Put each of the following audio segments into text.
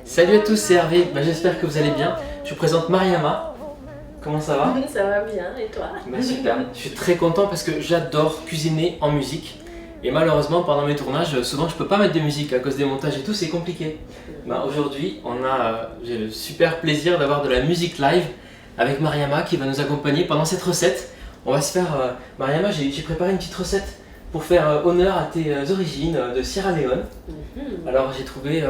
Salut à tous, c'est Hervé, j'espère que vous allez bien. Je vous présente Mariama. Comment ça va? Ça va bien, et toi? Super, je suis très content parce que j'adore cuisiner en musique. Et malheureusement, pendant mes tournages, souvent je peux pas mettre de musique à cause des montages et tout, c'est compliqué. Aujourd'hui, j'ai le super plaisir d'avoir de la musique live avec Mariama qui va nous accompagner pendant cette recette. On va se faire... Mariama, j'ai préparé une petite recette pour faire honneur à tes origines de Sierra Leone. Alors j'ai trouvé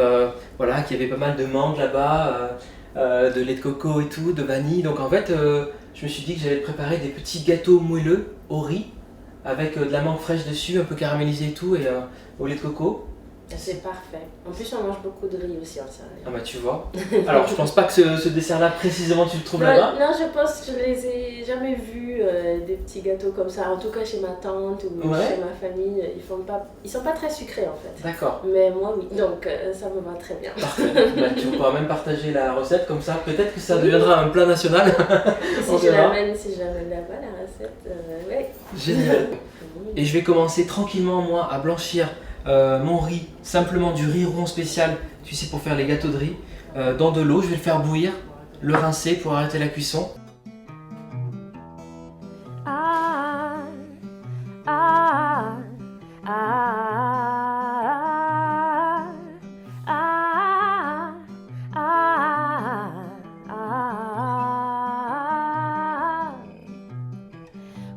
qu'il y avait pas mal de mangue là-bas, de lait de coco et tout, de vanille. Donc en fait, je me suis dit que j'allais préparer des petits gâteaux moelleux au riz avec de la mangue fraîche dessus, un peu caramélisée et tout, et au lait de coco. C'est parfait. En plus, on mange beaucoup de riz aussi en Sierra Leone. Ah bah tu vois. Alors je pense pas que ce dessert-là précisément tu le trouves là-bas. Non, je pense que je les ai jamais vus des petits gâteaux comme ça. En tout cas chez ma tante ou chez ma famille, ils sont pas très sucrés en fait. D'accord. Mais moi oui, donc ça me va très bien. Parfait. Tu pourras même partager la recette comme ça. Peut-être que ça deviendra un plat national. Si je l'amène là-bas la recette, ouais. Génial. Et je vais commencer tranquillement moi à blanchir mon riz, simplement du riz rond spécial, tu sais, pour faire les gâteaux de riz, dans de l'eau. Je vais le faire bouillir, le rincer pour arrêter la cuisson.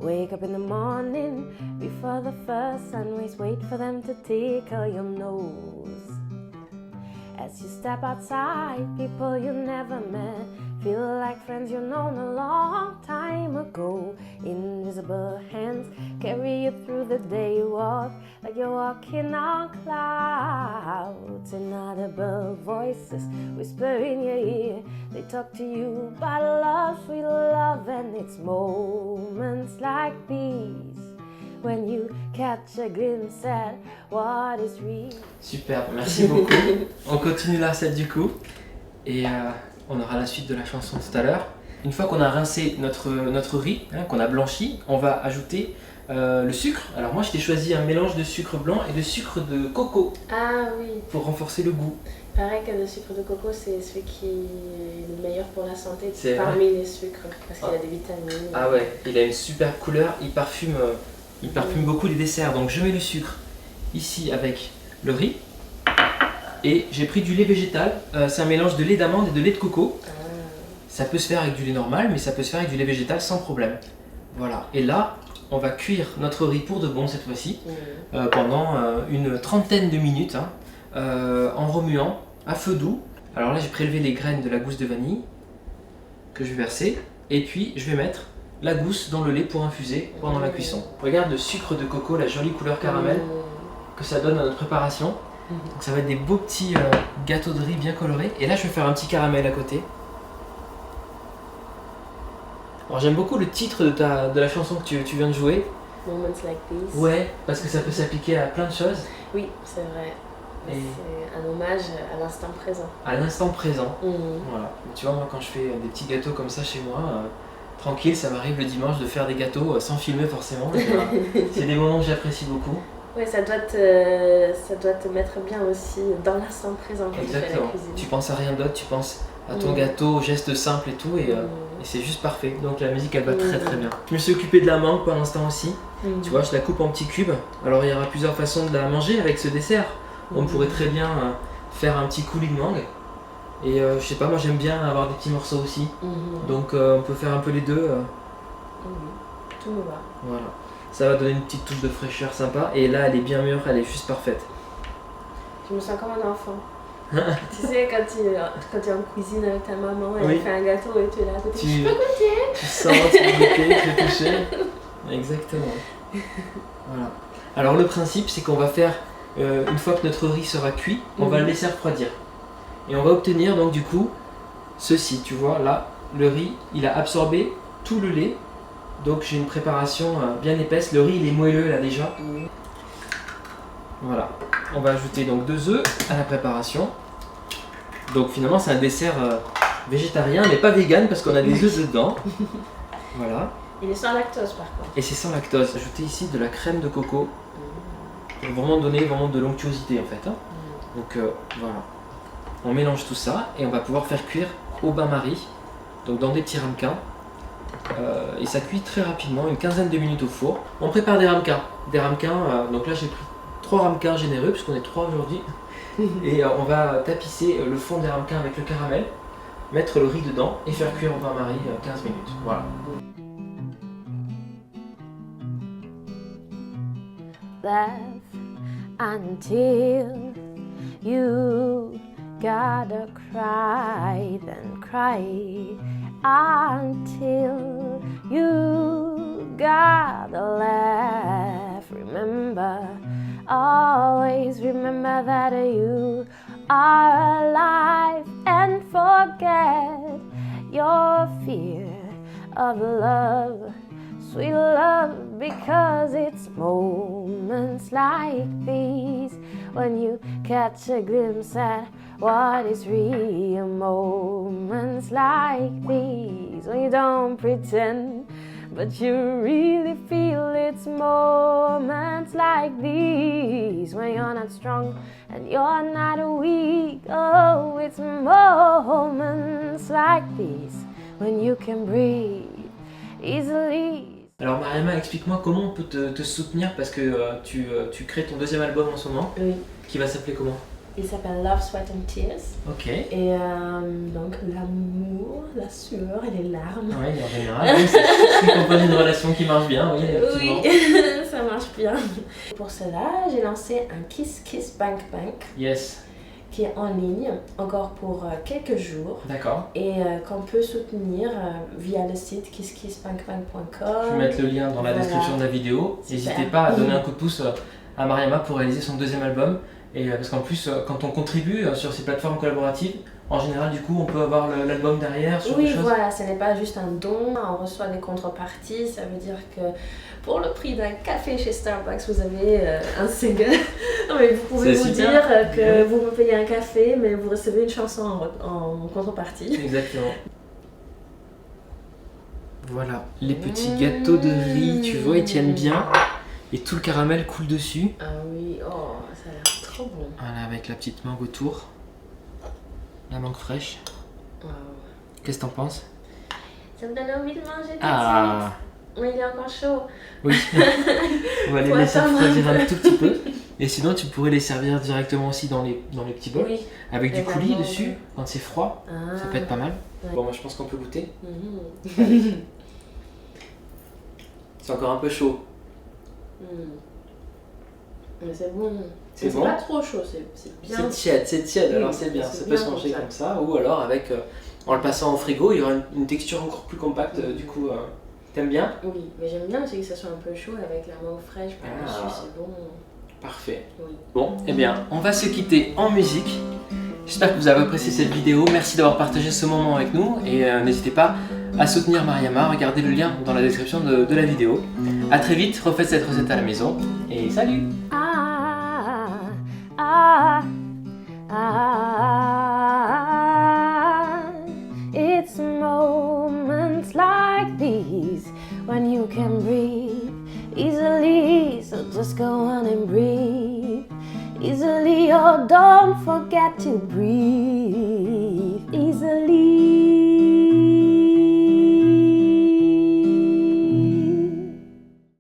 Wake up in the morning before the first sun rays, wait for them to tickle your nose. As you step outside, people you never met feel like friends you've known a long time ago. Invisible hands carry you through the day, you walk like you're walking on clouds. Inaudible voices whisper in your ear, they talk to you about love, sweet love, and it's moments like these when you catch a glimpse at what is real. Super, merci beaucoup. On continue la recette du coup et on aura la suite de la chanson tout à l'heure. Une fois qu'on a rincé notre riz, qu'on a blanchi, on va ajouter le sucre. Alors moi je t'ai choisi un mélange de sucre blanc et de sucre de coco. Ah oui. Pour renforcer le goût. Il paraît que le sucre de coco c'est celui qui est le meilleur pour la santé parmi les sucres parce qu'il y a des vitamines. Ah ouais, il a une super couleur, il parfume beaucoup les desserts. Donc je mets le sucre ici avec le riz et j'ai pris du lait végétal. C'est un mélange de lait d'amande et de lait de coco. Ça peut se faire avec du lait normal, mais ça peut se faire avec du lait végétal sans problème. Voilà, et là on va cuire notre riz pour de bon cette fois-ci pendant une trentaine de minutes en remuant à feu doux. Alors là j'ai prélevé les graines de la gousse de vanille que je vais verser et puis je vais mettre la gousse dans le lait pour infuser pendant la cuisson. Regarde le sucre de coco, la jolie couleur caramel que ça donne à notre préparation. Donc ça va être des beaux petits gâteaux de riz bien colorés. Et là je vais faire un petit caramel à côté. Alors j'aime beaucoup le titre de la chanson que tu viens de jouer. Moments like this. Ouais, parce que ça peut s'appliquer à plein de choses. Oui, c'est vrai. Et c'est un hommage à l'instant présent. À l'instant présent. Voilà. Tu vois, moi quand je fais des petits gâteaux comme ça chez moi, tranquille, ça m'arrive le dimanche de faire des gâteaux sans filmer forcément. C'est des moments que j'apprécie beaucoup. Ouais, ça doit te mettre bien aussi dans l'instant présent quand tu fais la cuisine. Tu penses à rien d'autre, tu penses à ton gâteau, aux gestes simples et tout, et c'est juste parfait. Donc la musique elle va très très bien. Je me suis occupé de la mangue pour l'instant aussi. Tu vois, je la coupe en petits cubes. Alors il y aura plusieurs façons de la manger avec ce dessert. On pourrait très bien faire un petit coulis de mangue. Et je sais pas, moi j'aime bien avoir des petits morceaux aussi. Donc on peut faire un peu les deux. Tout me va. Voilà. Ça va donner une petite touche de fraîcheur sympa. Et là elle est bien mûre, elle est juste parfaite. Je me sens comme un enfant. Tu sais, quand tu es en cuisine avec ta maman, elle fait un gâteau et tu es là à côté. Je peux goûter? Tu sens, tu peux goûter, tu peux toucher. Exactement. Voilà. Alors le principe c'est qu'on va faire, une fois que notre riz sera cuit, on va le laisser refroidir. Et on va obtenir donc du coup ceci, tu vois, là, le riz, il a absorbé tout le lait. Donc j'ai une préparation bien épaisse. Le riz il est moelleux là déjà. Voilà. On va ajouter donc 2 œufs à la préparation. Donc finalement c'est un dessert végétarien mais pas vegan parce qu'on a des œufs dedans. Voilà. Il est sans lactose par contre. Et c'est sans lactose. Ajouter ici de la crème de coco. pour vraiment donner vraiment de l'onctuosité en fait. Hein. Donc voilà. On mélange tout ça et on va pouvoir faire cuire au bain-marie, donc dans des petits ramequins. Et ça cuit très rapidement, une quinzaine de minutes au four. On prépare des ramequins. Donc là j'ai pris 3 ramequins généreux puisqu'on est 3 aujourd'hui. Et on va tapisser le fond des ramequins avec le caramel, mettre le riz dedans et faire cuire au bain-marie 15 minutes. Voilà. Laugh until you gotta cry, then cry until you gotta laugh. Remember, always remember that you are alive, and forget your fear of love, sweet love, because it's moments like these when you catch a glimpse at what is real. Moments like these when you don't pretend, but you really feel it's moments like these when you're not strong and you're not weak. Oh, it's moments like these when you can breathe easily. Alors Mariama, explique-moi comment on peut te soutenir parce que tu crées ton deuxième album en ce moment. Oui. Qui va s'appeler comment? Il s'appelle Love, Sweat and Tears. Ok. Et donc l'amour, la sueur et les larmes. Oui, en général, oui, c'est compose d'une relation qui marche bien, oui, effectivement. Oui, ça marche bien. Pour cela, j'ai lancé un Kiss Kiss Bank Bank. Yes. Qui est en ligne encore pour quelques jours. D'accord. Et qu'on peut soutenir via le site kisskissbankbank.com. Je vais mettre le lien dans la description de la vidéo. N'hésitez pas à donner un coup de pouce à Mariama pour réaliser son deuxième album. Et parce qu'en plus, quand on contribue sur ces plateformes collaboratives, en général, du coup, on peut avoir l'album derrière sur des choses. Oui, voilà, ce n'est pas juste un don, on reçoit des contreparties. Ça veut dire que pour le prix d'un café chez Starbucks, vous avez un single. Non, mais vous pouvez vous dire que vous me payez un café, mais vous recevez une chanson en contrepartie. Exactement. Voilà, les petits gâteaux de riz, tu vois, ils tiennent bien. Et tout le caramel coule dessus. Ah oui, oh, ça a l'air trop bon. Voilà, avec la petite mangue autour. La mangue fraîche. Wow. Qu'est-ce que t'en penses? Ça me donne envie de manger tout de Ah. suite. Mais il est encore chaud. Oui. On va les laisser refroidir un tout petit peu. Et sinon, tu pourrais les servir directement aussi dans les petits bols. Oui. Avec du coulis dessus, quand c'est froid. Ça peut être pas mal. Ouais. Bon, moi je pense qu'on peut goûter. C'est encore un peu chaud. Mais c'est bon. C'est bon. Pas trop chaud, c'est bien. C'est tiède, alors c'est bien. Ça peut se manger comme ça. Ou alors avec, en le passant au frigo, il y aura une texture encore plus compacte. Du coup, t'aimes bien? Oui, mais j'aime bien aussi que ça soit un peu chaud avec la mangue fraîche par-dessus, c'est bon. Parfait. Oui. Bon, eh bien, on va se quitter en musique. J'espère que vous avez apprécié cette vidéo. Merci d'avoir partagé ce moment avec nous. Et n'hésitez pas à soutenir Mariama. Regardez le lien dans la description de la vidéo. A très vite, refaites cette recette à la maison. Et salut! It's moments like these when you can breathe easily, so just go on and breathe easily, oh don't forget to breathe.